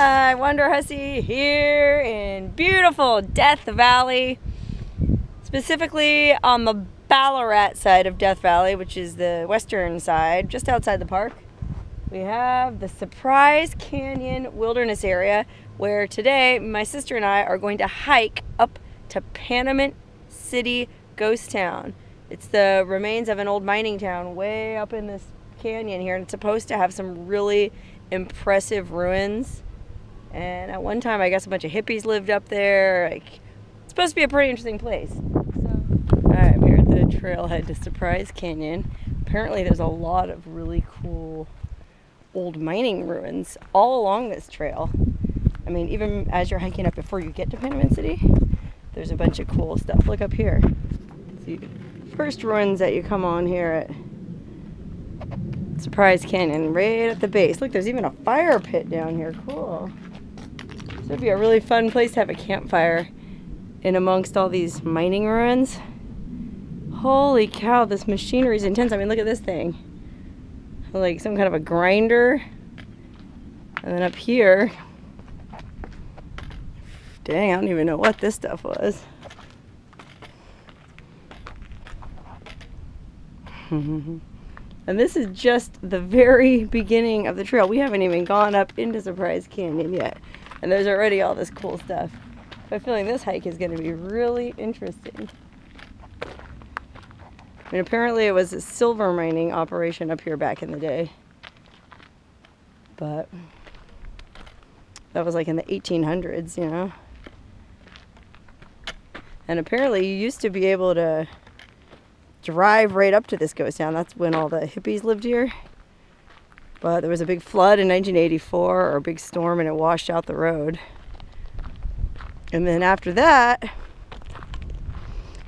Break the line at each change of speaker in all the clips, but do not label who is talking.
Hi, Wonder Hussy here in beautiful Death Valley, specifically on the Ballarat side of Death Valley, which is the western side, just outside the park. We have the Surprise Canyon Wilderness area, where today my sister and I are going to hike up to Panamint City Ghost Town. It's the remains of an old mining town way up in this canyon here, and it's supposed to have some really impressive ruins. And at one time, I guess a bunch of hippies lived up there. Like, it's supposed to be a pretty interesting place. So, alright, I'm here at the trailhead to Surprise Canyon. Apparently there's a lot of really cool old mining ruins all along this trail. I mean, even as you're hiking up before you get to Panamint City, there's a bunch of cool stuff. Look up here. See, first ruins that you come on here at Surprise Canyon, right at the base. Look, there's even a fire pit down here. Cool. This would be a really fun place to have a campfire in amongst all these mining ruins. Holy cow, this machinery is intense. I mean, look at this thing. Like some kind of a grinder. And then up here, dang, I don't even know what this stuff was. And this is just the very beginning of the trail. We haven't even gone up into Surprise Canyon yet. And there's already all this cool stuff. I have a feeling this hike is going to be really interesting. I mean, apparently it was a silver mining operation up here back in the day. But that was like in the 1800s, you know. And apparently you used to be able to drive right up to this ghost town. That's when all the hippies lived here. But there was a big flood in 1984, or a big storm, and it washed out the road. And then after that,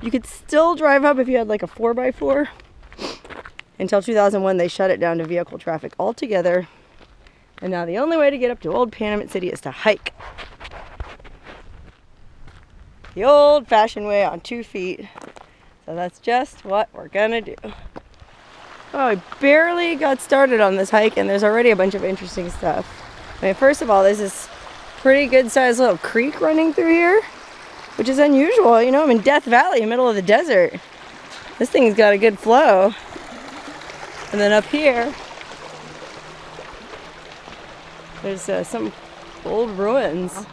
you could still drive up if you had like a 4x4. Until 2001, they shut it down to vehicle traffic altogether. And now the only way to get up to old Panamint City is to hike. The old-fashioned way on 2 feet. So that's just what we're gonna do. Oh, I barely got started on this hike and there's already a bunch of interesting stuff. I mean, first of all, there's this pretty good sized little creek running through here, which is unusual. You know, I'm in Death Valley, middle of the desert. This thing's got a good flow. And then up here, there's some old ruins.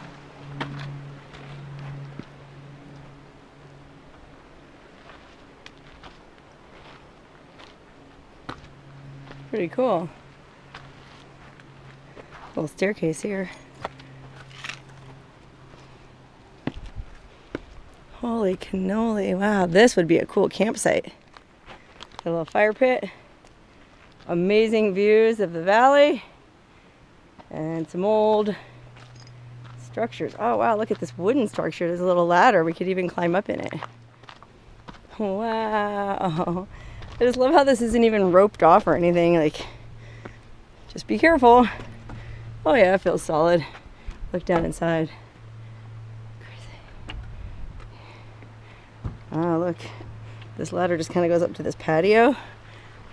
Pretty cool. Little staircase here. Holy cannoli. Wow, this would be a cool campsite. A little fire pit. Amazing views of the valley. And some old structures. Oh wow, look at this wooden structure. There's a little ladder. We could even climb up in it. Wow. I just love how this isn't even roped off or anything. Like, just be careful. Oh yeah, it feels solid. Look down inside. Crazy. Oh look, this ladder just kind of goes up to this patio.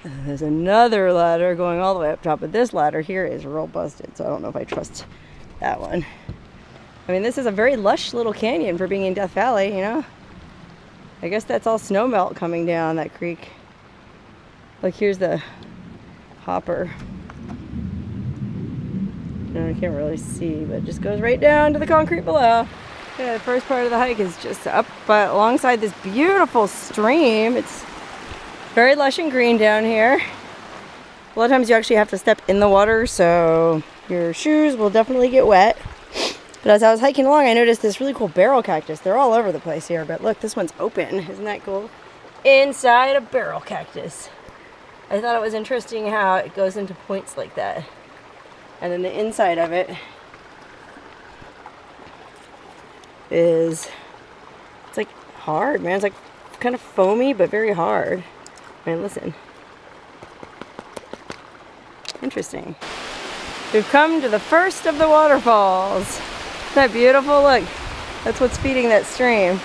And there's another ladder going all the way up top, but this ladder here is real busted, so I don't know if I trust that one. I mean, this is a very lush little canyon for being in Death Valley, you know? I guess that's all snow melt coming down that creek. Like, here's the hopper. No, I can't really see, but it just goes right down to the concrete below. Yeah, the first part of the hike is just up alongside this beautiful stream. It's very lush and green down here. A lot of times you actually have to step in the water, so your shoes will definitely get wet. But as I was hiking along, I noticed this really cool barrel cactus. They're all over the place here, but look, this one's open. Isn't that cool? Inside a barrel cactus. I thought it was interesting how it goes into points like that. And then the inside of it is, it's like hard, man. It's like kind of foamy, but very hard. Man, listen. Interesting. We've come to the first of the waterfalls. Isn't that beautiful? Look, that's what's feeding that stream.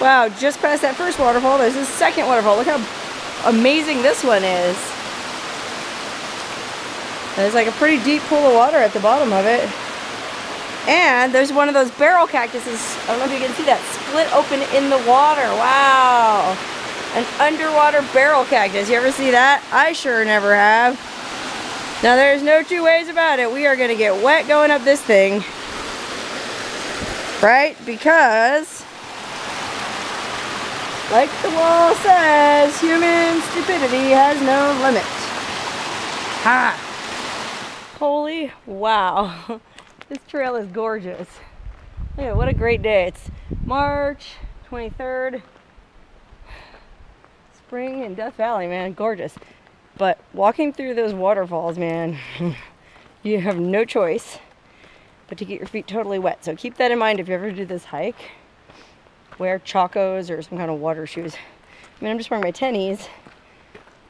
Wow, just past that first waterfall, there's this second waterfall. Look how amazing this one is. There's like a pretty deep pool of water at the bottom of it. And there's one of those barrel cactuses, I don't know if you can see that, split open in the water. Wow. An underwater barrel cactus. You ever see that? I sure never have. Now there's no two ways about it. We are going to get wet going up this thing. Right? Because, like the wall says, human stupidity has no limit. Ha! Holy wow. This trail is gorgeous. Look at what a great day. It's March 23rd. Spring in Death Valley, man. Gorgeous. But walking through those waterfalls, man, you have no choice but to get your feet totally wet. So keep that in mind if you ever do this hike. Wear chacos or some kind of water shoes. I mean, I'm just wearing my tennies,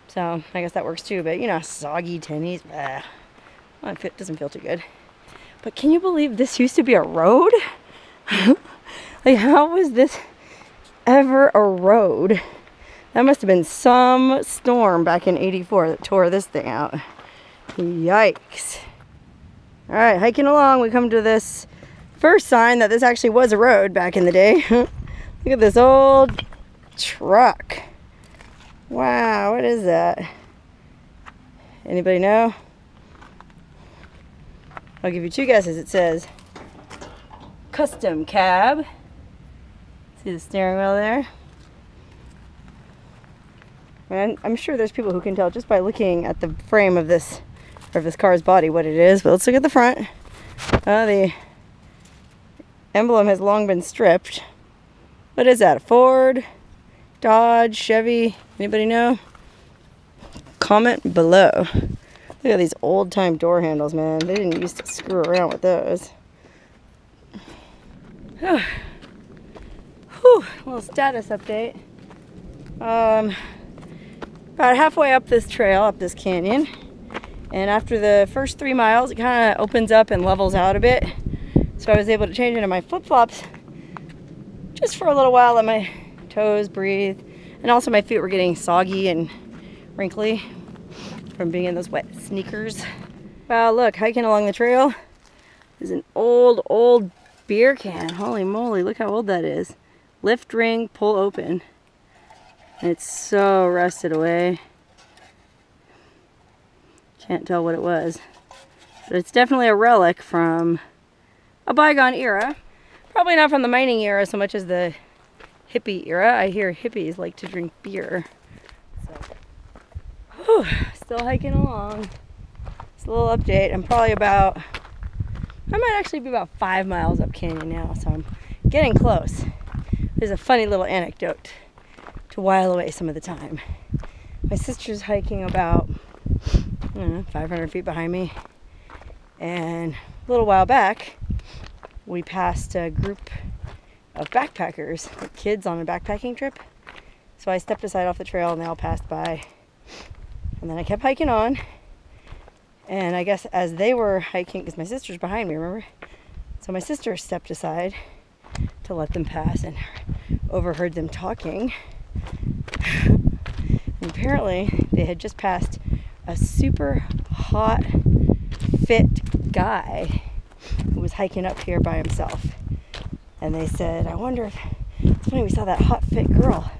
so I guess that works too. But you know, soggy tennies, well, it doesn't feel too good. But can you believe this used to be a road? Like, how was this ever a road? That must have been some storm back in '84 that tore this thing out. Yikes. All right, hiking along, we come to this first sign that this actually was a road back in the day. Look at this old truck. Wow, what is that? Anybody know? I'll give you two guesses. It says custom cab. See the steering wheel there? And I'm sure there's people who can tell just by looking at the frame of this car's body what it is. But let's look at the front. The emblem has long been stripped. What is that? A Ford, Dodge, Chevy? Anybody know? Comment below. Look at these old-time door handles, man. They didn't used to screw around with those. Whew. Little status update. About halfway up this trail, up this canyon. And after the first 3 miles, it kind of opens up and levels out a bit. So I was able to change into my flip-flops just for a little while, let my toes breathe. And also my feet were getting soggy and wrinkly from being in those wet sneakers. Wow, look, hiking along the trail is an old beer can. Holy moly, look how old that is. Lift ring, pull open. And it's so rusted away. Can't tell what it was. But it's definitely a relic from a bygone era. Probably not from the mining era so much as the hippie era. I hear hippies like to drink beer. So, still hiking along. It's a little update. I'm probably about, I might actually be about 5 miles up canyon now, so I'm getting close. There's a funny little anecdote to while away some of the time. My sister's hiking about, I don't know, 500 feet behind me, and a little while back we passed a group of backpackers, like kids on a backpacking trip. So I stepped aside off the trail and they all passed by, and then I kept hiking on. And I guess as they were hiking, because my sister's behind me, remember? So my sister stepped aside to let them pass and overheard them talking. And apparently they had just passed a super hot, fit guy who was hiking up here by himself. And they said, I wonder if, it's funny, we saw that hot, fit girl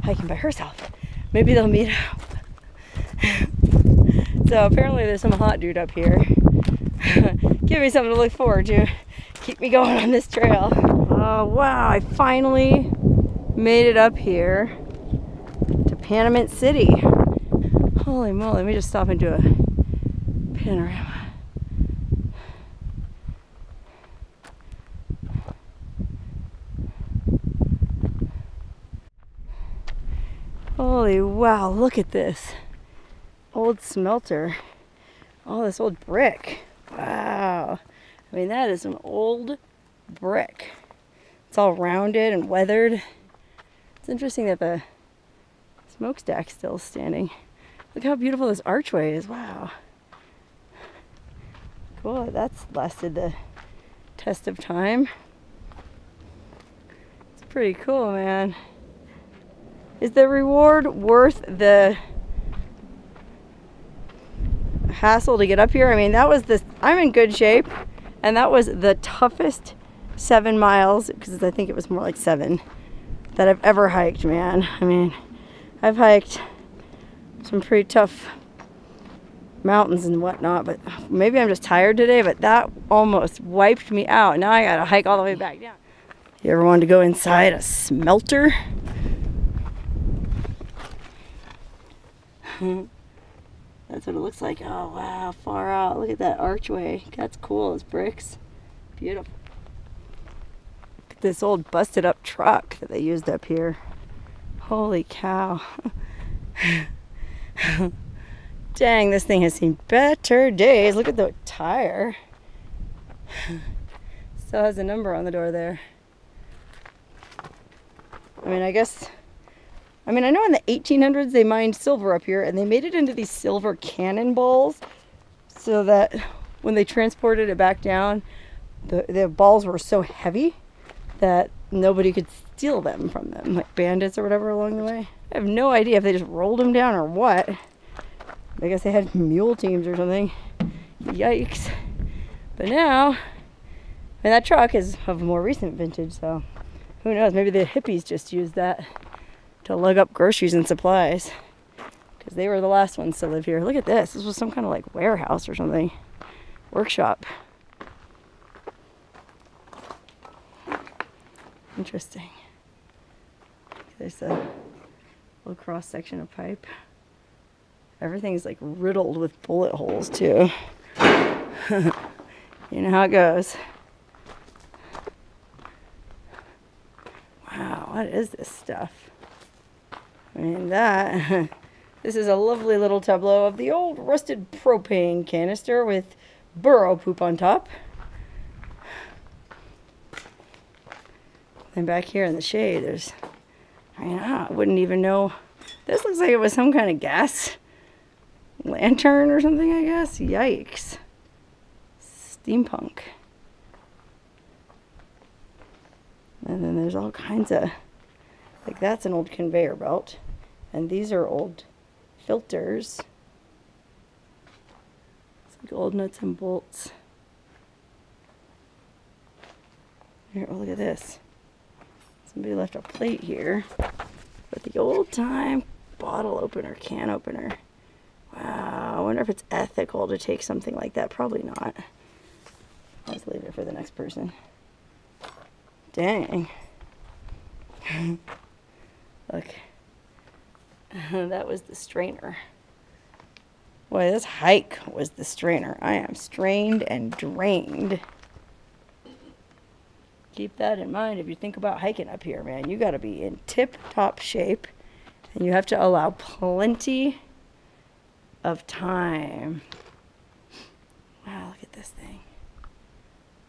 hiking by herself. Maybe they'll meet up. So apparently there's some hot dude up here. Give me something to look forward to. Keep me going on this trail. Oh wow, I finally made it up here to Panamint City. Holy moly, let me just stop and do a panorama. Holy wow, look at this. Old smelter. All this old brick. Wow. I mean, that is an old brick. It's all rounded and weathered. It's interesting that the smokestack's still standing. Look how beautiful this archway is. Wow. Cool. That's lasted the test of time. It's pretty cool, man. Is the reward worth the hassle to get up here. I mean, that was I'm in good shape, and that was the toughest 7 miles, because I think it was more like 7, that I've ever hiked, man. I mean, I've hiked some pretty tough mountains and whatnot, but maybe I'm just tired today, but that almost wiped me out. Now I gotta hike all the way back down. You ever wanted to go inside a smelter? That's what it looks like. Oh wow, far out. Look at that archway. That's cool. It's bricks. Beautiful. Look at this old busted up truck that they used up here. Holy cow. Dang, this thing has seen better days. Look at the tire. Still has a number on the door there. I mean, I know in the 1800s they mined silver up here, and they made it into these silver cannonballs so that when they transported it back down, the balls were so heavy that nobody could steal them from them, like bandits or whatever along the way. I have no idea if they just rolled them down or what. I guess they had mule teams or something. Yikes. But now, and that truck is of more recent vintage, so who knows, maybe the hippies just used that to lug up groceries and supplies, because they were the last ones to live here. Look at this. This was some kind of like warehouse or something. Workshop. Interesting. There's a little cross section of pipe. Everything's like riddled with bullet holes too. You know how it goes. Wow, what is this stuff? I mean, this is a lovely little tableau of the old rusted propane canister with burro poop on top. And back here in the shade, there's, I wouldn't even know. This looks like it was some kind of gas lantern or something, I guess. Yikes. Steampunk. And then there's all kinds of, like that's an old conveyor belt. And these are old filters. It's like old nuts and bolts. Here, oh, look at this. Somebody left a plate here with the old time bottle opener, can opener. Wow, I wonder if it's ethical to take something like that. Probably not. Let's leave it for the next person. Dang. Look. That was the strainer. Boy, this hike was the strainer. I am strained and drained. Keep that in mind if you think about hiking up here, man. You got to be in tip-top shape, and you have to allow plenty of time. Wow, look at this thing.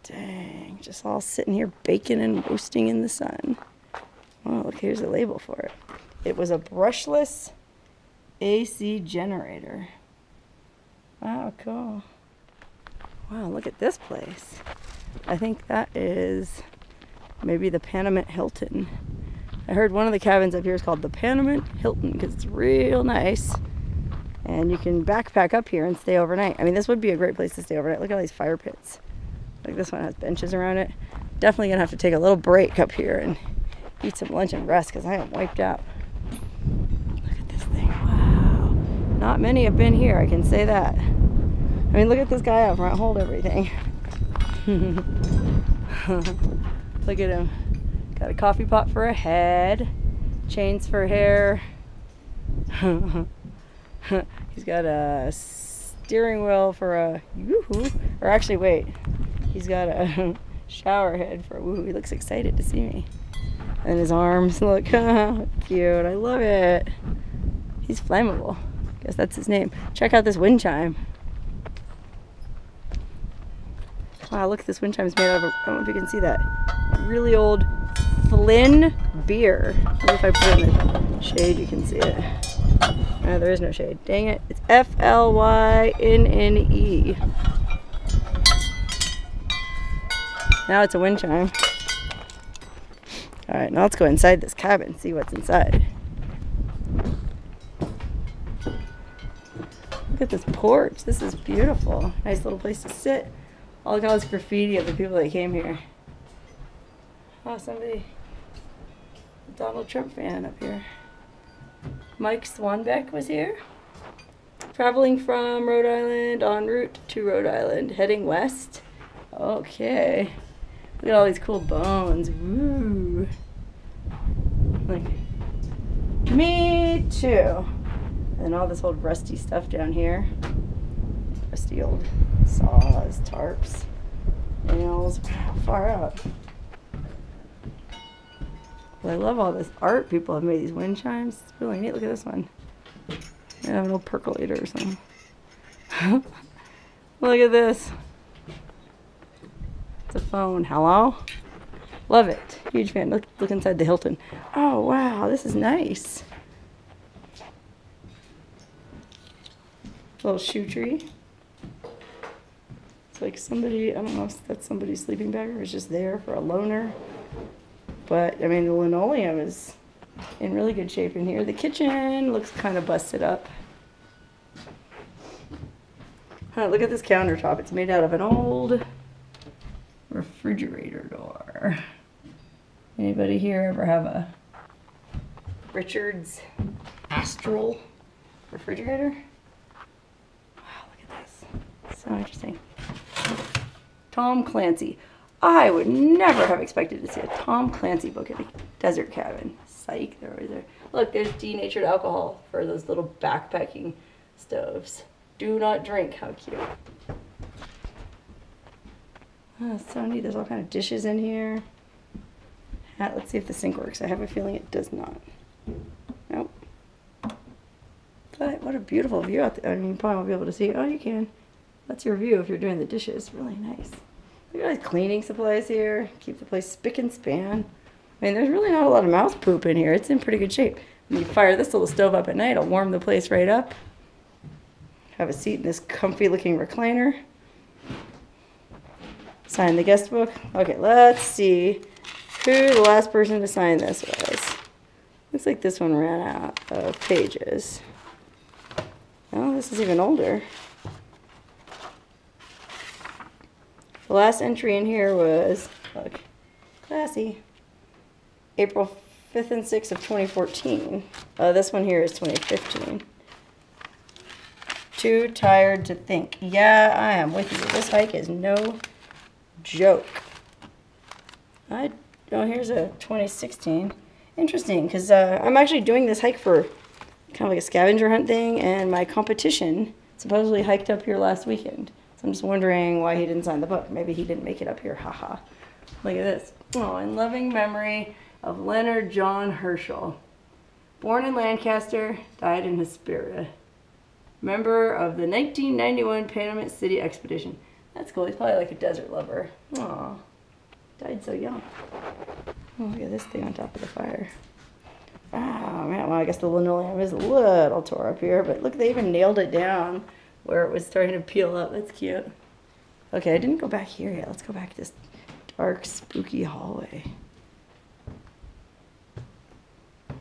Dang, just all sitting here baking and roasting in the sun. Oh, look, here's a label for it. It was a brushless AC generator. Wow, cool. Wow, look at this place. I think that is maybe the Panamint Hilton. I heard one of the cabins up here is called the Panamint Hilton because it's real nice. And you can backpack up here and stay overnight. I mean, this would be a great place to stay overnight. Look at all these fire pits. Like this one has benches around it. Definitely gonna have to take a little break up here and eat some lunch and rest because I am wiped out. Look at this thing, wow. Not many have been here, I can say that. I mean, look at this guy up front, hold everything. Look at him. Got a coffee pot for a head, chains for hair. He's got a steering wheel for a yoo-hoo. Or actually, wait. He's got a shower head for a woo-hoo. He looks excited to see me. And his arms look cute. I love it. He's flammable. Guess that's his name. Check out this wind chime. Wow, look, this wind chime's made out of, I don't know if you can see that, really old Flynn beer. Maybe if I put it in the shade, you can see it. No, there is no shade. Dang it. It's F-L-Y-N-N-E. Now it's a wind chime. Alright, now let's go inside this cabin and see what's inside. Look at this porch. This is beautiful. Nice little place to sit. All the this graffiti of the people that came here. Oh, somebody, a Donald Trump fan up here. Mike Swanbeck was here. Traveling from Rhode Island en route to Rhode Island, heading west. Okay. Look at all these cool bones. Woo. Like, me too. And all this old rusty stuff down here. Rusty old saws, tarps, nails. Wow, far out. Well, I love all this art people have made, these wind chimes. It's really neat. Look at this one. I have an old percolator or something. Look at this. It's a phone. Hello? Love it. Huge fan. Look inside the Hilton. Oh, wow. This is nice. Little shoe tree. It's like somebody, I don't know if that's somebody's sleeping bag or it's just there for a loner. But, I mean, the linoleum is in really good shape in here. The kitchen looks kind of busted up. Look at this countertop. It's made out of an old refrigerator door. Anybody here ever have a Richards Astral refrigerator? Wow, look at this. So interesting. Tom Clancy. I would never have expected to see a Tom Clancy book in a desert cabin. Psych, they're always there. Look, there's denatured alcohol for those little backpacking stoves. Do not drink. How cute. Oh, so neat. There's all kind of dishes in here. Let's see if the sink works. I have a feeling it does not. Nope. But what a beautiful view out there. I mean, you probably won't be able to see. Oh, you can. That's your view if you're doing the dishes. Really nice. Look at all these cleaning supplies here. Keep the place spick and span. I mean, there's really not a lot of mouse poop in here. It's in pretty good shape. When you fire this little stove up at night, it'll warm the place right up. Have a seat in this comfy looking recliner. Sign the guest book. Okay, let's see who the last person to sign this was. Looks like this one ran out of pages. Oh, this is even older. The last entry in here was, look, classy, April 5th and 6th of 2014. This one here is 2015. Too tired to think. Yeah, I am with you. This hike is no joke. Oh, here's a 2016. Interesting, because I'm actually doing this hike for kind of like a scavenger hunt thing, and my competition supposedly hiked up here last weekend. So I'm just wondering why he didn't sign the book. Maybe he didn't make it up here. Haha. Look at this. Oh, in loving memory of Leonard John Herschel. Born in Lancaster, died in Hesperia. Member of the 1991 Panamint City expedition. That's cool. He's probably like a desert lover. Aw. Died so young. Oh, look at this thing on top of the fire. Oh, man. Well, I guess the linoleum is a little tore up here, but look, they even nailed it down where it was starting to peel up. That's cute. Okay, I didn't go back here yet. Let's go back to this dark, spooky hallway.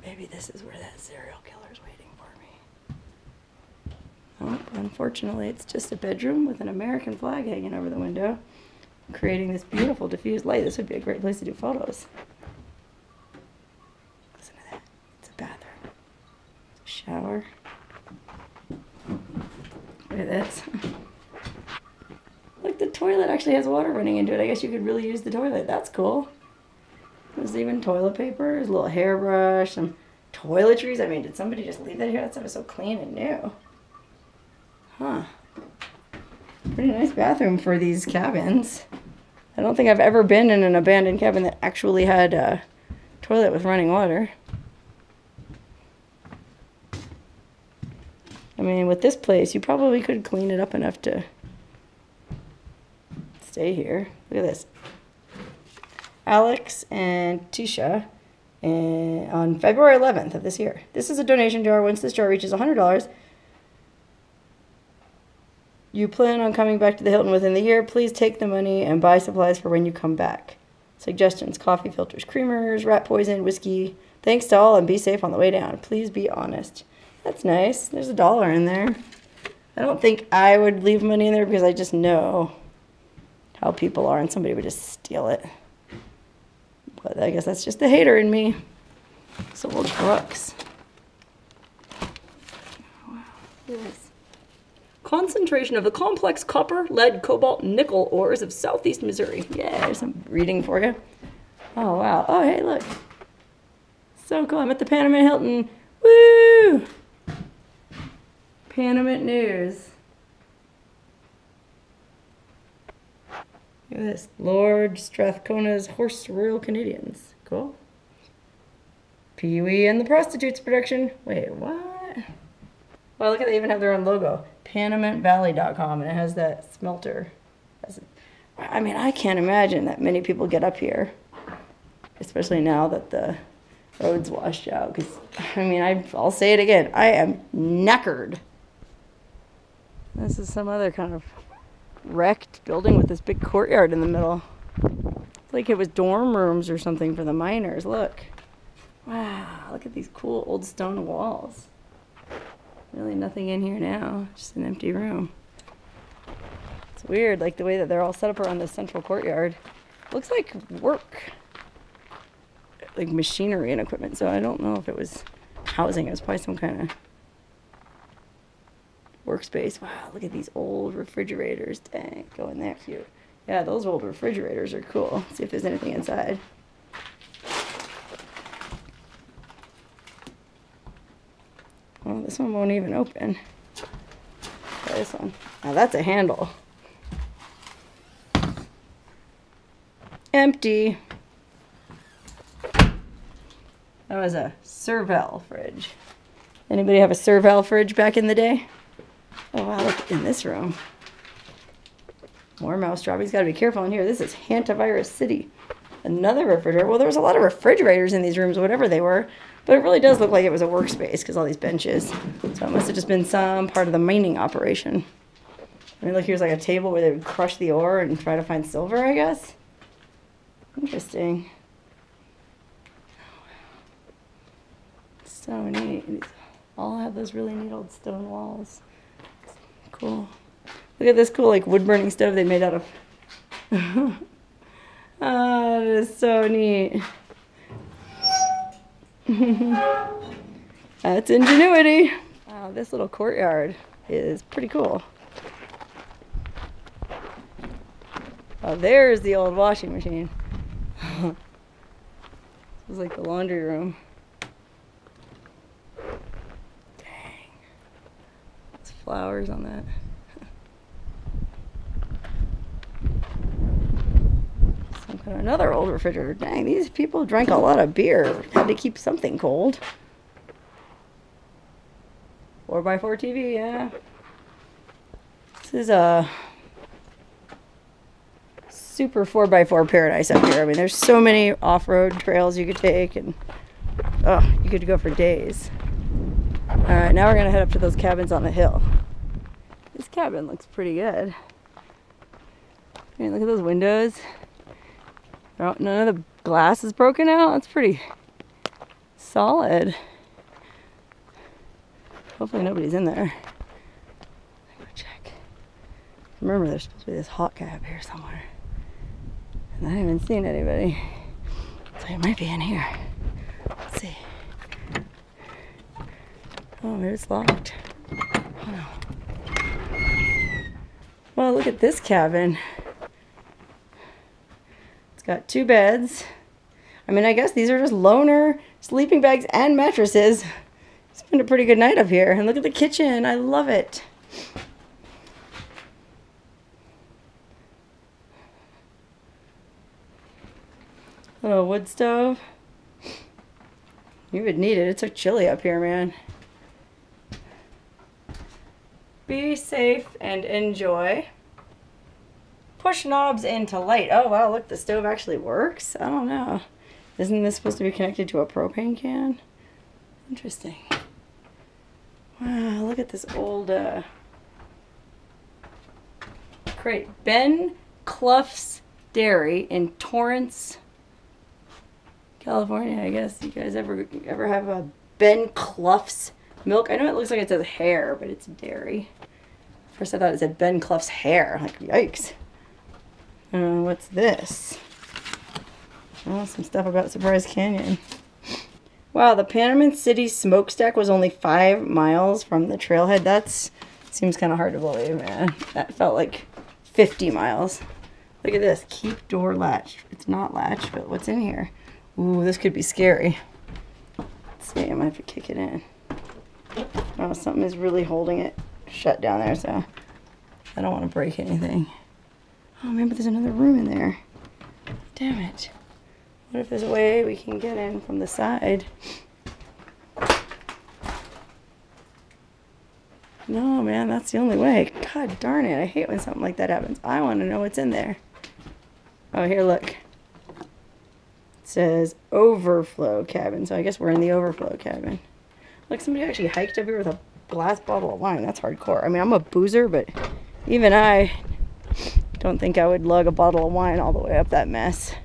Maybe this is where that serial killer's waiting for me. Oh, unfortunately, it's just a bedroom with an American flag hanging over the window, creating this beautiful diffused light. This would be a great place to do photos. Listen to that. It's a bathroom. It's a shower. Look at this. Look, the toilet actually has water running into it. I guess you could really use the toilet. That's cool. There's even toilet paper. There's a little hairbrush, some toiletries. I mean, did somebody just leave that here? That stuff is so clean and new. Huh. Pretty nice bathroom for these cabins. I don't think I've ever been in an abandoned cabin that actually had a toilet with running water. I mean, with this place, you probably could clean it up enough to stay here. Look at this. Alex and Tisha on February 11th of this year. This is a donation jar. Once this jar reaches $100, you plan on coming back to the Hilton within the year, please take the money and buy supplies for when you come back. Suggestions: coffee filters, creamers, rat poison, whiskey. Thanks to all and be safe on the way down. Please be honest. That's nice. There's $1 in there. I don't think I would leave money in there because I just know how people are and somebody would just steal it. But I guess that's just the hater in me. Some old crooks. Wow, look at this. Concentration of the complex copper, lead, cobalt, nickel ores of southeast Missouri. Yeah, there's some reading for you. Oh, wow. Oh, hey, look. So cool. I'm at the Panamint Hilton. Woo! Panamint News. Look at this. Lord Strathcona's Horse Royal Canadians. Cool. Pee-wee and the Prostitutes production. Wait, what? Well, look at they even have their own logo. PanamintValley.com, and it has that smelter. I mean, I can't imagine that many people get up here, especially now that the road's washed out. Because, I mean, I'll say it again. I am knackered. This is some other kind of wrecked building with this big courtyard in the middle. It's like it was dorm rooms or something for the miners. Look. Wow, look at these cool old stone walls. Really nothing in here now, just an empty room. It's weird, like the way that they're all set up around this central courtyard. Looks like work, like machinery and equipment, so I don't know if it was housing. It was probably some kind of workspace. Wow, look at these old refrigerators. Dang, go in there, cute. Yeah, those old refrigerators are cool. Let's see if there's anything inside. Well, this one won't even open. Try this one. Now that's a handle. Empty. That was a Serval fridge. Anybody have a Serval fridge back in the day? Oh wow, look in this room. More mouse droppings. Gotta be careful in here. This is Hantavirus City. Another refrigerator. Well, there was a lot of refrigerators in these rooms, whatever they were. But it really does look like it was a workspace because all these benches. So it must have just been some part of the mining operation. I mean, look, here's like a table where they would crush the ore and try to find silver, I guess. Interesting. So neat. These all have those really neat old stone walls. Cool. Look at this cool like wood burning stove they made out of. Oh, it is so neat. That's ingenuity. Wow, this little courtyard is pretty cool. Oh, there's the old washing machine. This is like the laundry room. Dang. There's flowers on that. Another old refrigerator. Dang, these people drank a lot of beer. Had to keep something cold. 4x4 TV, yeah. This is a super 4x4 paradise up here. I mean, there's so many off-road trails you could take, and oh, you could go for days. All right, now we're gonna head up to those cabins on the hill. This cabin looks pretty good. I mean, look at those windows. None of the glass is broken out. That's pretty solid. Hopefully nobody's in there. Go check. Remember, there's supposed to be this hot guy up here somewhere. And I haven't seen anybody. So he might be in here. Let's see. Oh, maybe it's locked. Oh no. Well, look at this cabin. Got 2 beds. I mean, I guess these are just loaner sleeping bags and mattresses. Spend a pretty good night up here. And look at the kitchen. I love it. Little wood stove. You would need it. It's so chilly up here, man. Be safe and enjoy. Push knobs into light. Oh wow, look, the stove actually works. I don't know. Isn't this supposed to be connected to a propane can? Interesting. Wow, look at this old crate. Ben Clough's Dairy in Torrance, California. I guess you guys ever have a Ben Clough's milk? I know it looks like it says hair, but it's dairy. First I thought it said Ben Clough's hair. Like, yikes. What's this? Oh, some stuff about Surprise Canyon. Wow, the Panamint City smokestack was only 5 miles from the trailhead. That seems kind of hard to believe, man. That felt like 50 miles. Look at this. Keep door latched. It's not latched, but what's in here? Ooh, this could be scary. Let's see, I might have to kick it in. Oh, something is really holding it shut down there, so I don't want to break anything. Oh, maybe there's another room in there. Damn it. What if there's a way we can get in from the side? No, man, that's the only way. God darn it, I hate when something like that happens. I want to know what's in there. Oh, here, look. It says overflow cabin, so I guess we're in the overflow cabin. Look, somebody actually hiked up here with a glass bottle of wine. That's hardcore. I mean, I'm a boozer, but even I don't think I would lug a bottle of wine all the way up that mess.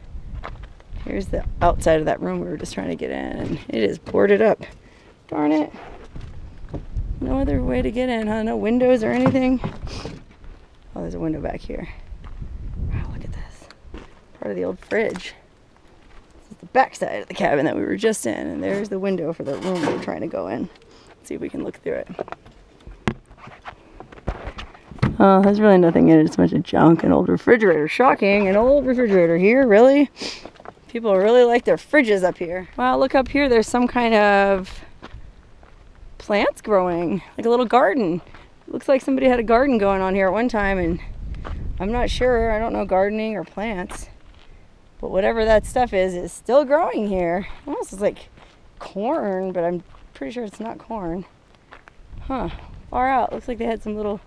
Here's the outside of that room we were just trying to get in, and it is boarded up. Darn it. No other way to get in, huh? No windows or anything? Oh, there's a window back here. Wow, look at this. Part of the old fridge. This is the back side of the cabin that we were just in, and there's the window for the room we were trying to go in. Let's see if we can look through it. Oh, there's really nothing in it. It's a bunch of junk. An old refrigerator. Shocking. An old refrigerator here, really? People really like their fridges up here. Wow, look up here. There's some kind of plants growing, like a little garden. It looks like somebody had a garden going on here at one time, and I'm not sure. I don't know gardening or plants, but whatever that stuff is still growing here. It almost looks like corn, but I'm pretty sure it's not corn. Huh, far out. Looks like they had some little,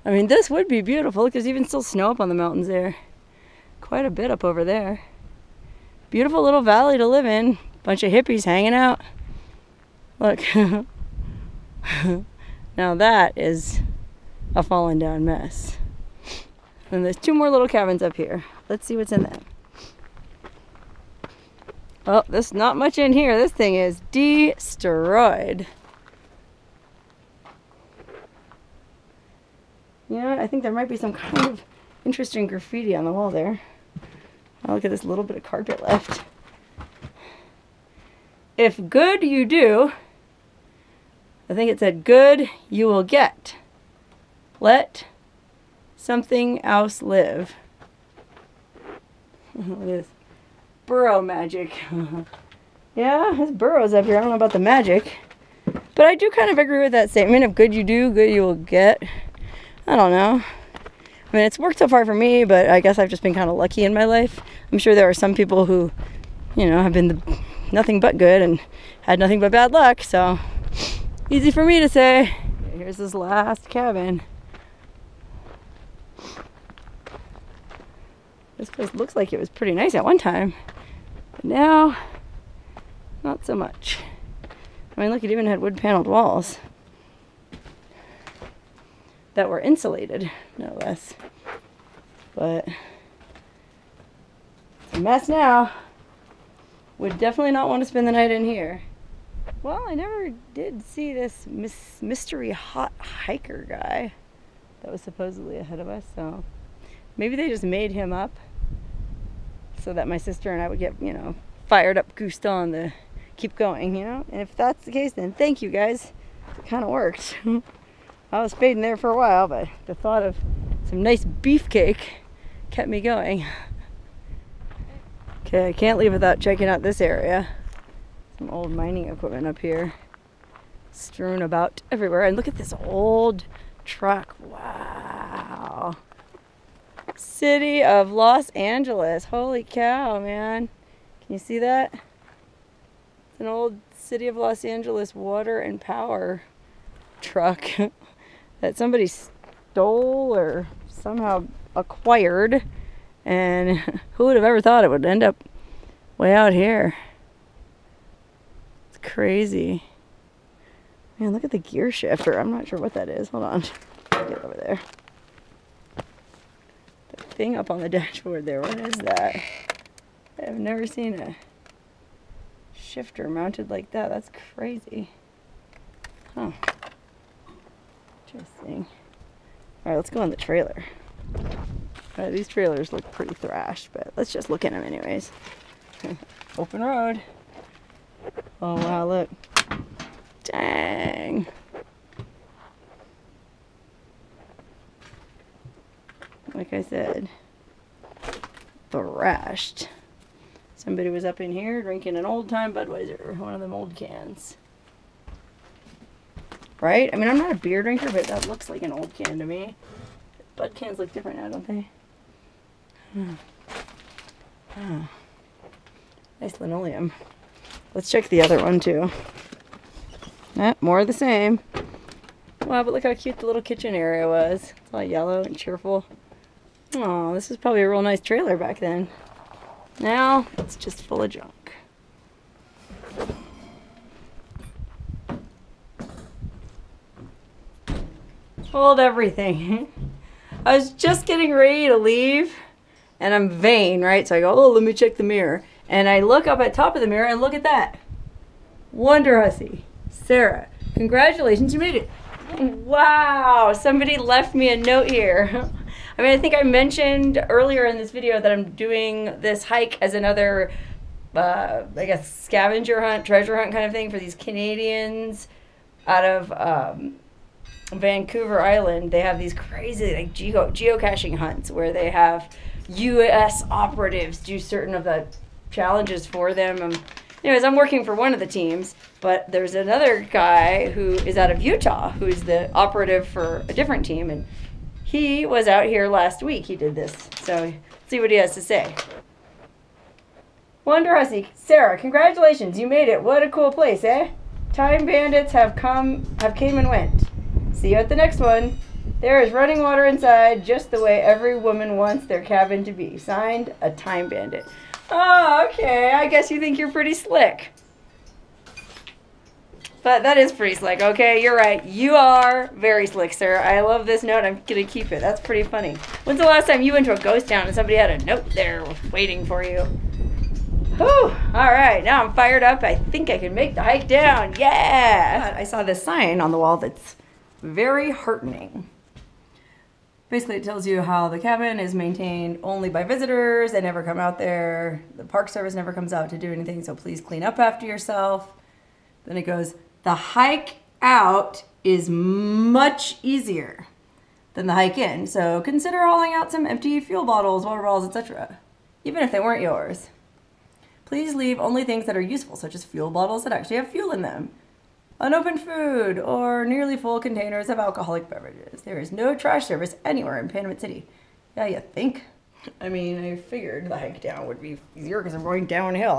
I mean, this would be beautiful. Look, there's even still snow up on the mountains there. Quite a bit up over there. Beautiful little valley to live in. Bunch of hippies hanging out. Look. Now that is a fallen down mess. And there's 2 more little cabins up here. Let's see what's in them. Oh, there's not much in here. This thing is destroyed. Yeah, I think there might be some kind of interesting graffiti on the wall there. Oh, look at this little bit of carpet left. If good you do, I think it said good you will get. Let something else live. Look at this. Burrow magic. Yeah, there's burrows up here. I don't know about the magic. But I do kind of agree with that statement. If good you do, good you will get. I don't know. I mean, it's worked so far for me, but I guess I've just been kind of lucky in my life. I'm sure there are some people who, you know, have been nothing but good and had nothing but bad luck, so easy for me to say. Here's this last cabin. This place looks like it was pretty nice at one time, but now, not so much. I mean, look, it even had wood paneled walls that were insulated, no less. But it's a mess now. Would definitely not want to spend the night in here. Well, I never did see this mystery hot hiker guy that was supposedly ahead of us, so maybe they just made him up so that my sister and I would get, you know, fired up, goosed on to keep going, you know? And if that's the case, then thank you guys. It kind of worked. I was fading there for a while, but the thought of some nice beefcake kept me going. Okay, I can't leave without checking out this area. Some old mining equipment up here, strewn about everywhere. And look at this old truck. Wow. City of Los Angeles. Holy cow, man. Can you see that? It's an old City of Los Angeles water and power truck that somebody stole or somehow acquired, and who would have ever thought it would end up way out here? It's crazy. Man, look at the gear shifter. I'm not sure what that is. Hold on. Get over there. The thing up on the dashboard there, what is that? I've never seen a shifter mounted like that. That's crazy. Huh. Interesting. Alright, let's go in the trailer. Alright, these trailers look pretty thrashed, but let's just look in them anyways. Open road. Oh wow, look. Dang. Like I said, thrashed. Somebody was up in here drinking an old time Budweiser, one of them old cans. Right? I mean, I'm not a beer drinker, but that looks like an old can to me. Bud cans look different now, don't they? Nice linoleum. Let's check the other one too. More of the same. Wow, but look how cute the little kitchen area was. It's all yellow and cheerful. Oh, this was probably a real nice trailer back then. Now, it's just full of junk. Hold everything. I was just getting ready to leave, and I'm vain, right? So I go, oh, let me check the mirror. And I look up at top of the mirror, and look at that. Wonder Hussy. Sarah, congratulations, you made it. Wow, somebody left me a note here. I mean, I think I mentioned earlier in this video that I'm doing this hike as another, I guess, scavenger hunt, treasure hunt kind of thing for these Canadians out of Vancouver Island. They have these crazy like geocaching hunts where they have U.S. operatives do certain of the challenges for them. Anyways, I'm working for one of the teams, but there's another guy who is out of Utah who's the operative for a different team, and he was out here last week. He did this. So let's see what he has to say. Wonder Hussy, Sarah, congratulations, you made it. What a cool place, eh? Time bandits have came and went. See you at the next one. There is running water inside, just the way every woman wants their cabin to be. Signed, a time bandit. Oh, okay. I guess you think you're pretty slick. But that is pretty slick, okay? You're right. You are very slick, sir. I love this note. I'm going to keep it. That's pretty funny. When's the last time you went to a ghost town and somebody had a note there waiting for you? Whew. All right. Now I'm fired up. I think I can make the hike down. Yeah. I saw this sign on the wall that's very heartening. Basically, it tells you how the cabin is maintained only by visitors. They never come out there. The Park Service never comes out to do anything, so please clean up after yourself. Then it goes, the hike out is much easier than the hike in, so consider hauling out some empty fuel bottles, water bottles, etc., even if they weren't yours. Please leave only things that are useful, such as fuel bottles that actually have fuel in them, unopened food, or nearly full containers of alcoholic beverages. There is no trash service anywhere in Panamint City. Yeah, you think? I mean, I figured the hike down would be easier because I'm going downhill.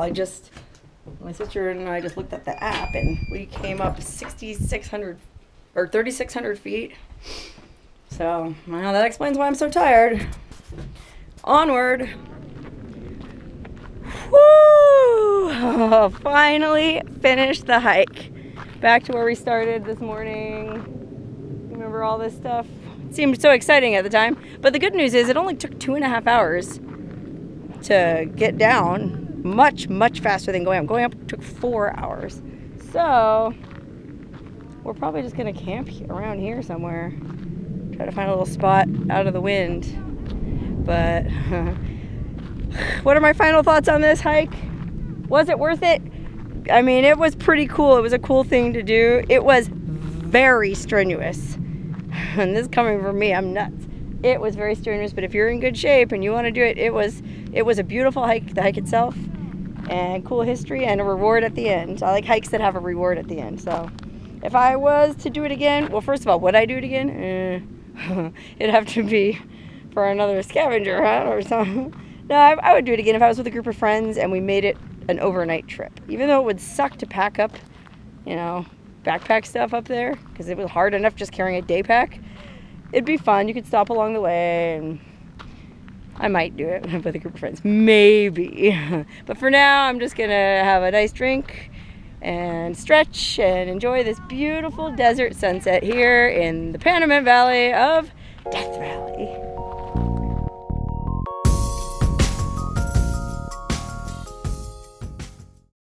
My sister and I just looked at the app and we came up 6,600 or 3,600 feet. So, well, that explains why I'm so tired. Onward. Woo! Finally finished the hike. Back to where we started this morning. Remember all this stuff? It seemed so exciting at the time. But the good news is it only took 2.5 hours to get down. Much, much faster than going up. Going up took 4 hours. So, we're probably just going to camp around here somewhere. Try to find a little spot out of the wind. But, what are my final thoughts on this hike? Was it worth it? I mean, it was pretty cool. It was a cool thing to do. It was very strenuous. And this is coming from me, I'm nuts. It was very strenuous, but if you're in good shape and you want to do it, it was a beautiful hike, the hike itself, and cool history and a reward at the end. I like hikes that have a reward at the end. So if I was to do it again, well, first of all, would I do it again? It'd have to be for another scavenger hunt or something. No, I would do it again if I was with a group of friends and we made it an overnight trip. Even though it would suck to pack up, you know, backpack stuff up there because it was hard enough just carrying a day pack. It'd be fun. You could stop along the way, and I might do it with a group of friends. Maybe. But for now, I'm just going to have a nice drink and stretch and enjoy this beautiful desert sunset here in the Panamint Valley of Death Valley.